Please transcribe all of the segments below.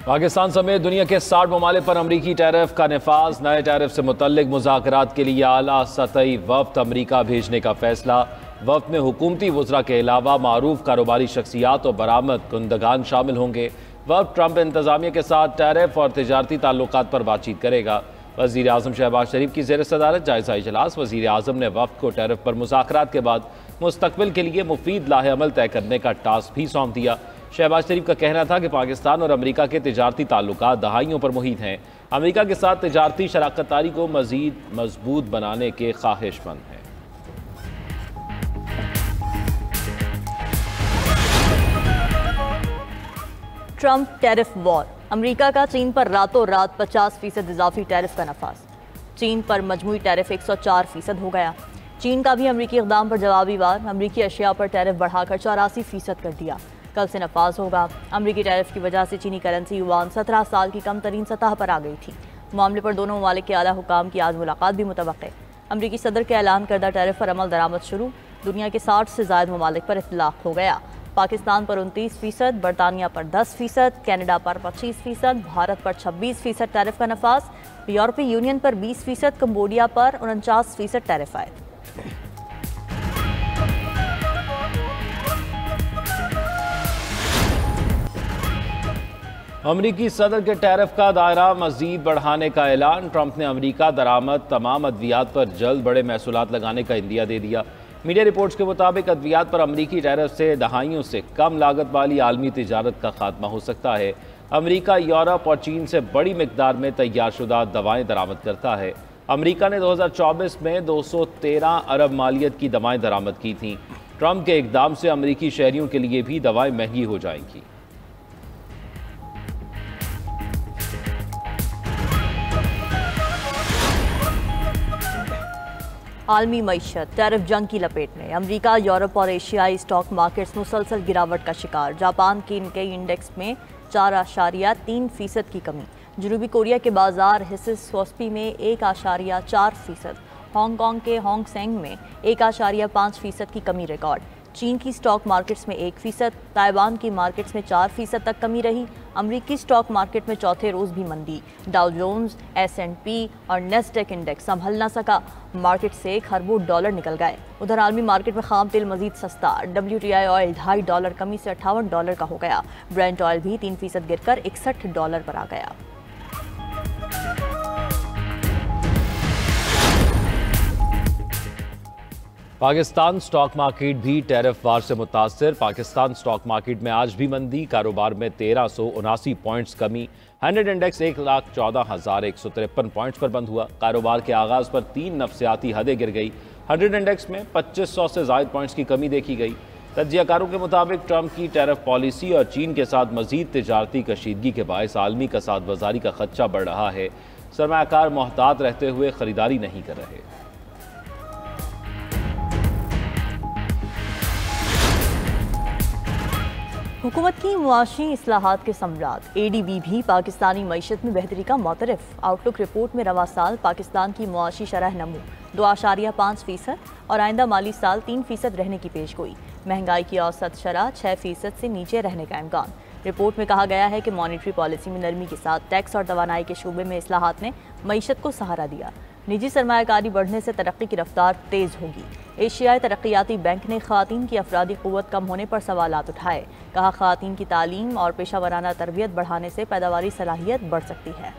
पाकिस्तान समेत दुनिया के 60 ममालिक पर अमरीकी टैरिफ का नफाज। नए टैरिफ से मुतल्लिक मुज़ाकरात के लिए आला सतही वफ्द अमरीका भेजने का फैसला। वफ्द में हुकूमती वज़रा के अलावा मारूफ कारोबारी शख्सियात और बरामद कुंदगान शामिल होंगे। वफ्द ट्रंप इंतजामिया के साथ टैरिफ और तिजारती ताल्लुकात पर बातचीत करेगा। वज़ीर आज़म शहबाज शरीफ की ज़ेर सदारत जायज़ा इजलास। वज़ीर आज़म ने वफ्द को टैरिफ पर मुज़ाकरात के बाद मुस्तक़बिल के लिए मुफीद लाहे अमल तय करने का टास्क भी सौंप दिया। शहबाज शरीफ का कहना था कि पाकिस्तान और अमरीका के तिजारती ताल्लुकात दहाइयों पर मुहित हैं। अमरीका के साथ तिजारती शराकतदारी को मज़ीद मजबूत बनाने के ख्वाहिशमंद हैं। Trump tariff war. अमरीका का चीन पर रातों रात 50% इजाफी टैरिफ का नफाज। चीन पर मजमूई टैरिफ 104% हो गया। चीन का भी अमरीकी इक़दाम पर जवाबी वार। अमरीकी अशिया पर टैरिफ बढ़ाकर 84% कर दिया। कल से नफाज होगा। अमरीकी टैरिफ की वजह से चीनी करेंसी युआन 17 साल की कम तरीन सतह पर आ गई थी। मामले पर दोनों ममालिक के आला हुकाम की आज मुलाकात भी मुतवक्के। अमरीकी सदर के ऐलान करदा टैरिफ पर अमल दरामद शुरू। दुनिया के 60 से ज़ायद ममालिक पर इत्तलाक हो गया। पाकिस्तान पर 29%, बरतानिया पर 10%, कनाडा पर 25%, भारत पर 26% टैरिफ का नफाज। यूरोपीय यूनियन पर 20%, कंबोडिया पर 49% टैरिफ आए। अमरीकी सदर के टैरिफ का दायरा मजीद बढ़ाने का ऐलान। ट्रंप ने अमरीका दरामद तमाम अद्वियात पर जल्द बड़े महसूलात लगाने का इंदिया दे दिया। मीडिया रिपोर्ट्स के मुताबिक अद्वियात पर अमरीकी टैरिफ से दहाइयों से कम लागत वाली आलमी तिजारत का खात्मा हो सकता है। अमरीका यूरोप और चीन से बड़ी मिकदार में तैयारशुदा दवाएं दरामद करता है। अमरीका ने 2024 में 213 अरब मालियत की दवाएं दरामद की थीं। ट्रंप के इकदाम से अमरीकी शहरियों के लिए भी दवाएं महंगी हो जाएंगी। आलमी मईशत टैरिफ जंग की लपेट में। अमरीका, यूरोप और एशियाई स्टॉक मार्केट्स मुसलसल गिरावट का शिकार। जापान के इनके इंडेक्स में 4.3% की कमी। जनूबी कोरिया के बाजार हिस्से सोस्पी में 1.4%। हांगकांग के होंग सेंग में 1.5% की कमी रिकॉर्ड। चीन की स्टॉक मार्केट्स में 1%, ताइवान की मार्केट्स में 4% तक कमी रही। अमरीकी स्टॉक मार्केट में चौथे रोज़ भी मंदी। डाउ जोन्स, S&P और नेस्डेक इंडेक्स संभल न सका। मार्केट से खरबों डॉलर निकल गए। उधर आलमी मार्केट में खाम तेल मजीद सस्ता। WTI ऑयल $2.5 कमी से $58 का हो गया। ब्रेंट ऑयल भी 3% गिरकर $61 पर आ गया। पाकिस्तान स्टॉक मार्केट भी टैरिफ वार से मुतासर। पाकिस्तान स्टॉक मार्केट में आज भी मंदी। कारोबार में 1379 पॉइंट्स कमी। 100 इंडेक्स 1,14,153 पॉइंट्स पर बंद हुआ। कारोबार के आगाज पर 3 नफ्सियाती हदें गिर गई। 100 इंडेक्स में 2500 से ज़ायद पॉइंट्स की कमी देखी गई। तज्जियाकारों के मुताबिक ट्रंप की टैरिफ पॉलिसी और चीन के साथ मजीद तिजारती कशीदगी के बायस आलमी कसाद बाजारी का खदशा बढ़ रहा है। सरमायाकार मोहतात रहते हुए खरीदारी नहीं कर रहे। हुकूमत की मुआशी इस्लाहात के सम्राट ADB भी पाकिस्तानी मईशत में बेहतरी का मोतरफ। आउटलुक रिपोर्ट में रवा साल पाकिस्तान की मुआशी शरह नमू 2.5% और आइंदा माली साल 3% रहने की पेशगोई। महंगाई की औसत शरह 6% से नीचे रहने का इम्कान। रिपोर्ट में कहा गया है कि मॉनिटरी पॉलिसी में नरमी के साथ टैक्स और तवानाई के शोबे में इस्लाहात ने मईशत को सहारा दिया। निजी सरमायाकारी बढ़ने से तरक्की की रफ्तार तेज़ होगी। एशियाई तरक्याती बैंक ने ख़वातीन की अफरादी क़ुव्वत कम होने पर सवालात उठाए। कहा ख़वातीन की तालीम और पेशा वराना तरबियत बढ़ाने से पैदावारी सलाहियत बढ़ सकती है।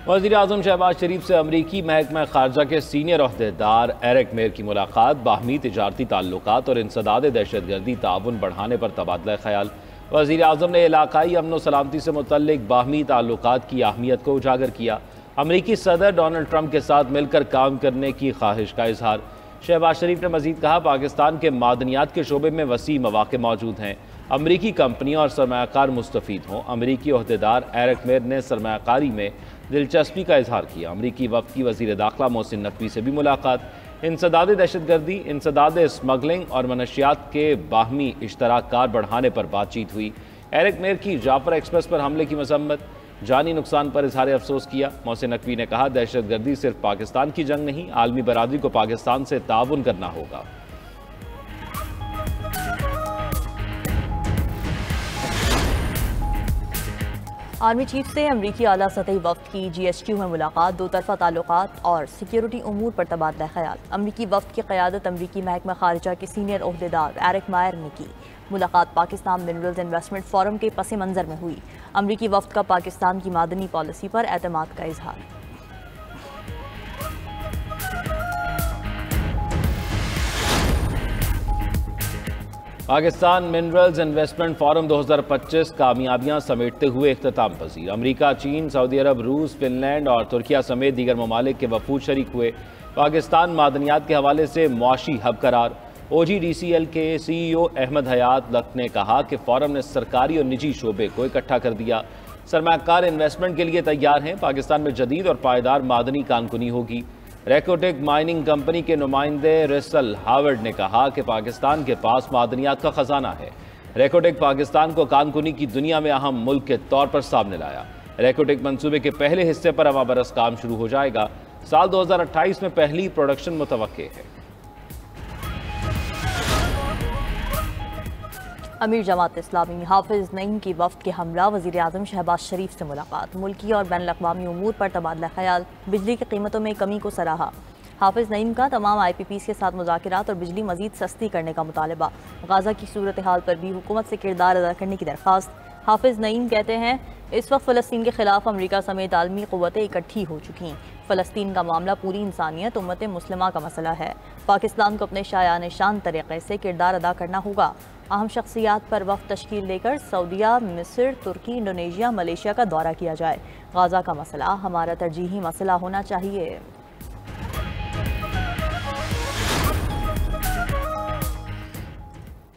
वज़ीर आज़म शहबाज शरीफ से अमरीकी महकमा ख़ारजा के सीनियर ओहदेदार एरिक मेयर की मुलाकात। बाहमी तिजारती ताल्लुकात और इंसदाद दहशतगर्दी ताउन बढ़ाने पर तबादला ख्याल। वज़ीर आज़म ने इलाकाई अमन व सलामती से मुतल्लिक बाहमी ताल्लुकात की अहमियत को उजागर किया। अमरीकी सदर डोनाल्ड ट्रंप के साथ मिलकर काम करने की ख्वाहिश का इजहार। शहबाज शरीफ ने मजीद कहा, पाकिस्तान के मादनियात के शोबे में वसी मौक़े मौजूद हैं। अमरीकी कंपनियाँ और सरमायाकार मुस्तफ़ीद हों। अमरीकी ओहदेदार एरिक मेयर ने सरमायाकारी में दिलचस्पी का इजहार किया। अमरीकी वफ़द की वज़ीर दाखिला मोहसिन नकवी से भी मुलाकात। इंसदाद दहशतगर्दी, इंसदाद स्मगलिंग और मनशियात के बाहमी इश्तराक कार बढ़ाने पर बातचीत हुई। एरिक मेयर की जाफर एक्सप्रेस पर हमले की मजम्मत। जानी नुकसान पर इजहार अफसोस किया। मोहसिन नकवी ने कहा, दहशतगर्दी सिर्फ पाकिस्तान की जंग नहीं, आलमी बरादरी को पाकिस्तान से ताउन करना होगा। आर्मी चीफ से अमरीकी आला सतही वफ्द की GSQ में मुलाकात, दो तरफा ताल्लुकात और सिक्योरिटी उमूर पर तबादला ख्याल। अमरीकी वफ्द की क़यादत अमरीकी महकमा खारिजा के सीनियर ओहदेदार एरिक मायर ने की। मुलाकात पाकिस्तान मिनरल्स इन्वेस्टमेंट फोरम के पस मंज़र में हुई। अमरीकी वफ्द का पाकिस्तान की मादनी पॉलिसी पर एतमाद का इजहार। पाकिस्तान मिनरल्स इन्वेस्टमेंट फोरम 2025 कामयाबियां समेटते हुए इख्तिताम पजीर। अमरीका, चीन, सऊदी अरब, रूस, फिनलैंड और तुर्किया समेत दीगर ममालिक के वफूद शरीक हुए। पाकिस्तान मादनियात के हवाले से मुआशी हब करार। OGDCL के CEO अहमद हयात लक ने कहा कि फोरम ने सरकारी और निजी शोबे को इकट्ठा कर दिया। सरमायाकार इन्वेस्टमेंट के लिए तैयार हैं। पाकिस्तान में जदीद और पायदार मादनी कानकुनी होगी। रेकोटेक माइनिंग कंपनी के नुमाइंदे रसल हावर्ड ने कहा कि पाकिस्तान के पास मादनियात का खजाना है। रेकोटेक पाकिस्तान को कानकुनी की दुनिया में अहम मुल्क के तौर पर सामने लाया। रेकोटेक मंसूबे के पहले हिस्से पर अवा बरस काम शुरू हो जाएगा। साल 2028 में पहली प्रोडक्शन मुतवक्के है। अमीर जमात इस्लामी हाफिज नईम की वफ्द के हमरा वज़ीर आज़म शहबाज शरीफ से मुलाकात, मुल्की और बैन अक़वामी उमूर पर तबादला ख्याल, बिजली की कीमतों में कमी को सराहा। हाफिज नईम का तमाम IPPs के साथ मुज़ाकरात और बिजली मज़ीद सस्ती करने का मुतालबा। गाज़ा की सूरत हाल पर भी हुकूमत से किरदार अदा करने की दरख्वास्त। हाफिज नईम कहते हैं इस वक्त फ़लस्तीन के ख़िलाफ़ अमरीका समेत आलमी क़ुव्वतें इकट्ठी हो चुकी। फ़लस्तीन का मामला पूरी इंसानियत उम्मत मुस्लिमा का मसला है। पाकिस्तान को अपने शायान शान तरीक़े से किरदार अदा करना होगा। अहम शख्सियात पर वफ़द तश्कील लेकर सऊदीया, मिस्र, तुर्की, इंडोनेशिया, मलेशिया का दौरा किया जाए। गाज़ा का मसला हमारा तरजीही मसला होना चाहिए।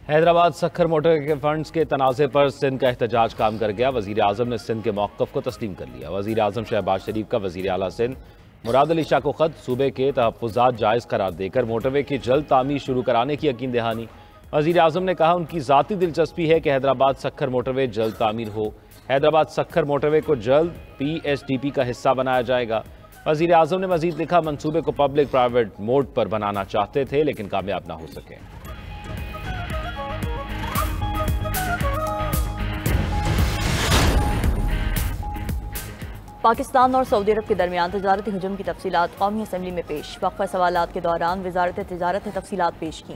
हैदराबाद सखर मोटर के फंड्स के तनाज़े पर सिंध का एहतजाज काम कर गया। वज़ीर आज़म ने सिंध के मौक़िफ़ को तस्लीम कर लिया। वज़ीर आज़म शहबाज शरीफ का वज़ीर आला सिंध मुराद अली शाह को ख़त, सूबे के तहफ़्फ़ुज़ात जायज़ करार देकर मोटरवे की जल्द तामीर शुरू कराने की यकीन दहानी। वज़ीर आज़म ने कहा उनकी ज़ाती दिलचस्पी है कि हैदराबाद सखर मोटरवे जल्द तामीर हो। हैदराबाद सखर मोटरवे को जल्द PSDP का हिस्सा बनाया जाएगा। वज़ीर आज़म ने मज़ीद लिखा, मंसूबे को पब्लिक प्राइवेट मोड पर बनाना चाहते थे लेकिन कामयाब ना हो सके। पाकिस्तान और सऊदी अरब के दरमियान तजारती हजम की तफसीलात कौमी असम्बली में पेश। वक्फा सवालात के दौरान वजारत तिजारत ने तफसीलात पेश की।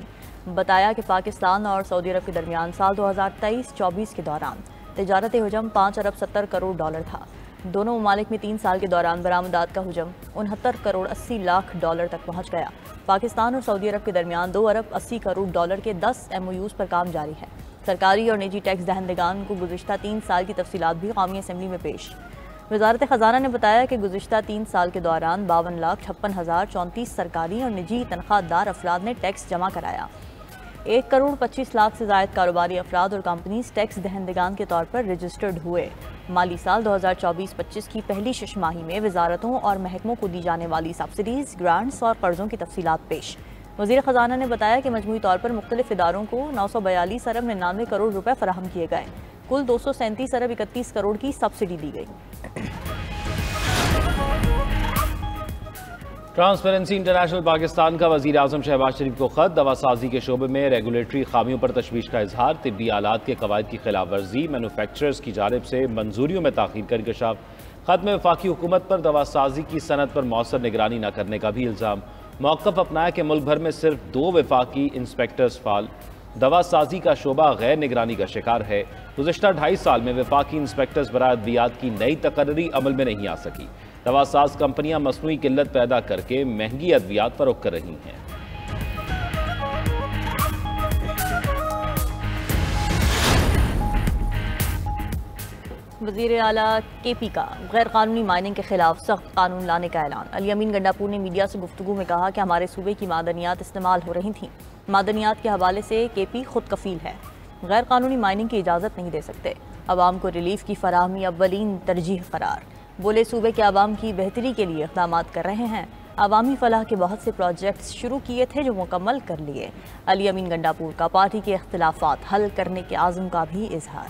बताया कि पाकिस्तान और सऊदी अरब के दरमियान साल 2023-24 के दौरान तिजारती हजम 5 अरब 70 करोड़ डॉलर था। दोनों ममालिक में 3 साल के दौरान बरामदात का हजम 69 करोड़ 80 लाख डॉलर तक पहुँच गया। पाकिस्तान और सऊदी अरब के दरमियान 2 अरब 80 करोड़ डॉलर के 10 MOUs पर काम जारी है। सरकारी और निजी टैक्स दहंदगान को गुज़िश्ता 3 साल की तफसीलात भी कौमी असम्बली में पेश। वजारत ख़जाना ने बताया कि गुज़िश्ता 3 साल के दौरान 52,56,034 सरकारी और निजी तनख्वाहदार अफराद ने टैक्स जमा कराया। 1 करोड़ 25 लाख से ज़ायद कारोबारी अफराद और कंपनीज टैक्स दहंदगान के तौर पर रजिस्टर्ड हुए। माली साल 2024-25 की पहली छमाही में वजारतों और महकमों को दी जाने वाली सब्सिडीज, ग्रांट्स और कर्ज़ों की तफसीलात पेश। वज़ीर ख़जाना ने बताया कि मजमूई तौर पर मुख्तलिफ इदारों को 942 अरब 99 करोड़ रुपए फराहम किए गए। कुल 237 अरब 31 करोड़ की सब्सिडी दी गई। ट्रांसपेरेंसी इंटरनेशनल पाकिस्तान का वज़ीर आज़म शहबाज शरीफ को ख़त, दवासाजी के शोबे में रेगुलेटरी खामियों पर तशवीश का इजहार, तिब्बी आलात के कवायद की खिलाफ वर्जी, मैन्युफैक्चरर्स की जानिब से मंजूरियों में ताख़ीर का इंकशाफ। ख़त में वफाकी हुकूमत पर दवासाजी की सनत पर मौसर निगरानी न करने का भी इल्ज़ाम। मौक़िफ़ अपनाया कि मुल्क भर में सिर्फ 2 वफाकी इंस्पेक्टर्स फाल। दवासाजी का शोबा गैर निगरानी का शिकार है। गुज़िश्ता 2.5 साल में वफाकी इंस्पेक्टर्स बराए अद्वियात की नई तकर्री अमल में नहीं आ सकी। दवासाज कंपनियां मसनूई किल्लत पैदा करके महंगी अद्वियात फरोख्त कर रही हैं। वज़ीर आला KP का गैर कानूनी माइनिंग के खिलाफ सख्त कानून लाने का ऐलान। अली अमीन गंडापुर ने मीडिया से गुफ्तगू में कहा कि हमारे सूबे की मादनियात इस्तेमाल हो रही थीं। मादनियात के हवाले से KP खुद कफील है। गैर कानूनी माइनिंग की इजाज़त नहीं दे सकते। अवाम को रिलीफ की फराहमी अव्वलीन तरजीह करार। बोले सूबे के अवाम की बेहतरी के लिए इक़दाम कर रहे हैं। अवामी फलाह के बहुत से प्रोजेक्ट्स शुरू किए थे जो मुकम्मल कर लिए। अली अमीन गंडापुर का पार्टी के इख्तिलाफात हल करने के आज़म का भी इजहार।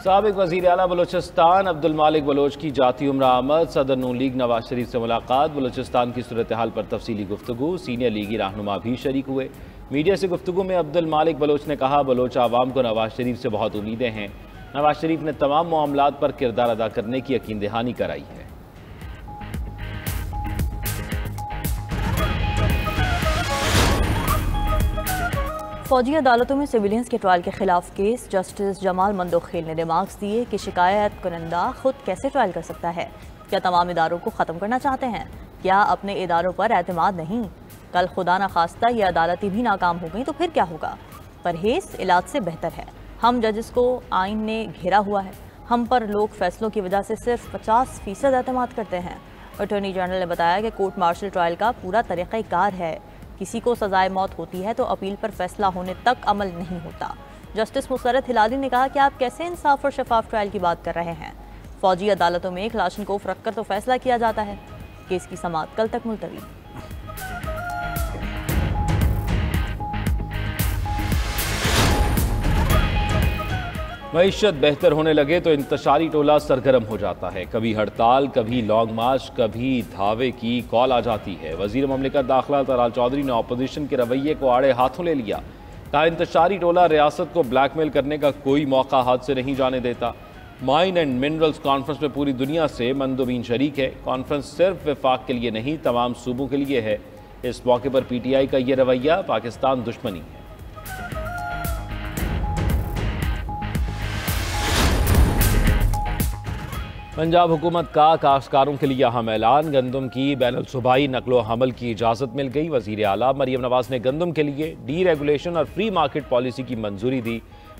साबिक वज़ीर आला बलोचिस्तान अब्दुल मालिक बलोच की जाती उम्र आमद, सदर नून लीग नवाज शरीफ से मुलाकात, बलोचिस्तान की सूरत हाल पर तफसीली गुफ्तगू, सीनियर लीगी रहनुमा भी शरीक हुए। मीडिया से गुफ्तगू में अब्दुल मालिक बलोच ने कहा, बलोच आवाम को नवाज शरीफ से बहुत उम्मीदें हैं। नवाज शरीफ ने तमाम मामलात पर किरदार अदा करने की यकीन दहानी कराई है। फौजी अदालतों में सिविलियंस के ट्रायल के खिलाफ केस, जस्टिस जमाल मंदोखेल ने रिमार्क्स दिए कि शिकायत कुनंदा खुद कैसे ट्रायल कर सकता है। क्या तमाम इदारों को ख़त्म करना चाहते हैं? क्या अपने इदारों पर एतमाद नहीं? कल खुदा न खास्ता ये अदालतें भी नाकाम हो गई तो फिर क्या होगा? परहेज इलाज से बेहतर है। हम जजेस को आइन ने घेरा हुआ है। हम पर लोग फैसलों की वजह से सिर्फ 50% एतमाद करते हैं। अटॉर्नी जनरल ने बताया कि कोर्ट मार्शल ट्रायल का पूरा तरीक़ाकार है। किसी को सजाए मौत होती है तो अपील पर फैसला होने तक अमल नहीं होता। जस्टिस मुसरत हिलाली ने कहा कि आप कैसे इंसाफ और शफाफ ट्रायल की बात कर रहे हैं? फौजी अदालतों में क्लाशनकोफ रखकर तो फैसला किया जाता है। केस की समाअत कल तक मुलतवी। मईशत बेहतर होने लगे तो इंतशारी टोला सरगर्म हो जाता है। कभी हड़ताल, कभी लॉन्ग मार्च, कभी धावे की कॉल आ जाती है। वजीर ममलिकत दाखिला तलाल चौधरी ने अपोजिशन के रवैये को आड़े हाथों ले लिया। कहा, इंतशारी टोला रियासत को ब्लैकमेल करने का कोई मौका हाथ से नहीं जाने देता। माइन एंड मिनरल्स कॉन्फ्रेंस में पूरी दुनिया से मंदोबीन शरीक है। कॉन्फ्रेंस सिर्फ विफाक के लिए नहीं, तमाम सूबों के लिए है। इस मौके पर PTI का ये रवैया पाकिस्तान दुश्मनी है। पंजाब हुकूमत का काश्तकारों के लिए अहम ऐलान, गंदम की बैनुल सूबाई नकलो हमल की इजाज़त मिल गई। वज़ीर आला मरियम नवाज ने गंदम के लिए डी रेगुलेशन और फ्री मार्केट पॉलिसी की मंजूरी दी।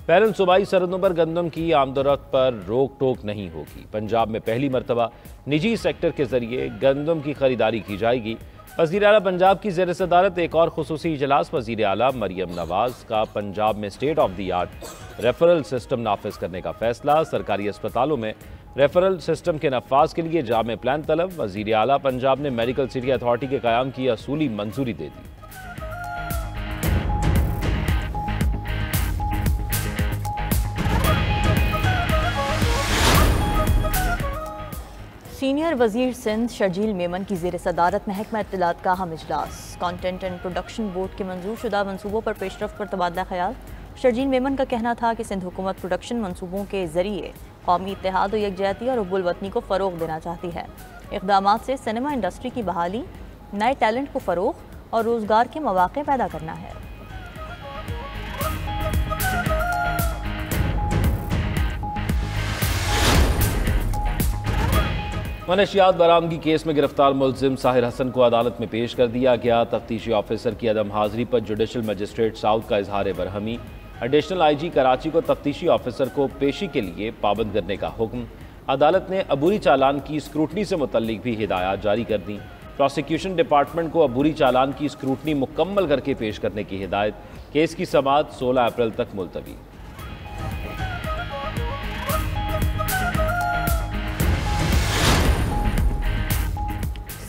बैनुल सूबाई सरहदों पर गंदम की आमदोरफ्त पर रोक टोक नहीं होगी। पंजाब में पहली मरतबा निजी सेक्टर के जरिए गंदम की खरीदारी की जाएगी। वज़ीर आला पंजाब की ज़ेर सदारत एक और खुसूसी इजलास, वज़ीर आला मरियम नवाज का पंजाब में state of the art referral system नाफिज करने का फैसला। सरकारी अस्पतालों में रेफरल सिस्टम के नफाज के लिए जामे प्लान तलब। वज़ीर आला पंजाब ने मेडिकल सिटी अथॉरिटी के क़याम की असूली मंजूरी दे दी। सीनियर वजीर सिंध शर्जील मेमन की ज़ेर सदारत महकमा इत्तलात का अहम इजलास। कॉन्टेंट एंड प्रोडक्शन बोर्ड के मंजूर शुदा मनसूबों पर पेशरफ पर तबादला ख्याल। शर्जील मेमन का कहना था कि सिंध हुकूमत प्रोडक्शन मनसूबों के जरिए कौमी इत्तेहाद और यकजहती और हुब्बुल वतनी को फ़रोग देना चाहती है। इक़दामात से सिनेमा इंडस्ट्री की बहाली, नए टैलेंट को फ़रोग और रोज़गार के मौक़े पैदा करना है। मनशियात बरामदगी केस में गिरफ्तार मुलजिम साहिर हसन को अदालत में पेश कर दिया गया। तफ्तीशी ऑफिसर की अदम हाजिरी पर जुडिशल मजिस्ट्रेट साउथ का इजहार बरहमी। एडिशनल IG कराची को तफ्तीशी ऑफिसर को पेशी के लिए पाबंद करने का हुक्म। अदालत ने अबूरी चालान की स्क्रूटनी से मुतल्लिक भी हिदायत जारी कर दी। प्रोसिक्यूशन डिपार्टमेंट को अबूरी चालान की स्क्रूटनी मुकम्मल करके पेश करने की हिदायत। केस की समाअत 16 अप्रैल तक मुलतवी।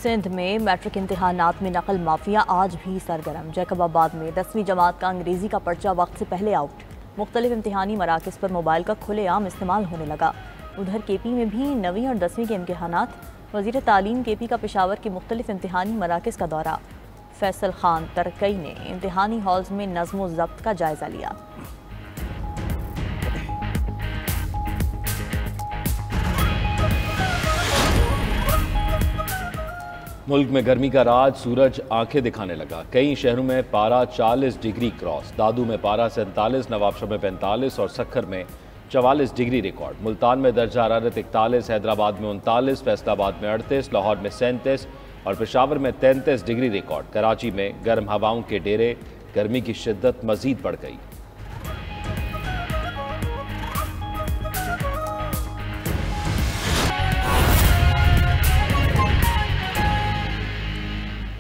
सिंध में मैट्रिक इम्तिहानात में नकल माफिया आज भी सरगर्म। जैकबाबाद में 10वीं जमात का अंग्रेज़ी का पर्चा वक्त से पहले आउट। मुख्तलिफ इम्तिहानी मराकज़ पर मोबाइल का खुलेआम इस्तेमाल होने लगा। उधर KP में भी 9वीं और 10वीं के इम्तिहानात। वज़ीर तालीम KP का पेशावर के मुख्तलिफ इम्तिहानी मराकज़ का दौरा। फैसल खान तरकई ने इम्तिहानी हॉल्स में नज़्म व ज़ब्त का जायज़ा लिया। मुल्क में गर्मी का राज, सूरज आंखें दिखाने लगा। कई शहरों में पारा 40 डिग्री क्रॉस। दादू में पारा 47, नवाबशाह में 45 और सक्खर में 44 डिग्री रिकॉर्ड। मुल्तान में दर्जा हरारत 41, हैदराबाद में 39, फैसलाबाद में 38, लाहौर में 37 और पेशावर में 33 डिग्री रिकॉर्ड। कराची में गर्म हवाओं के डेरे, गर्मी की शिद्दत मजीद बढ़ गई।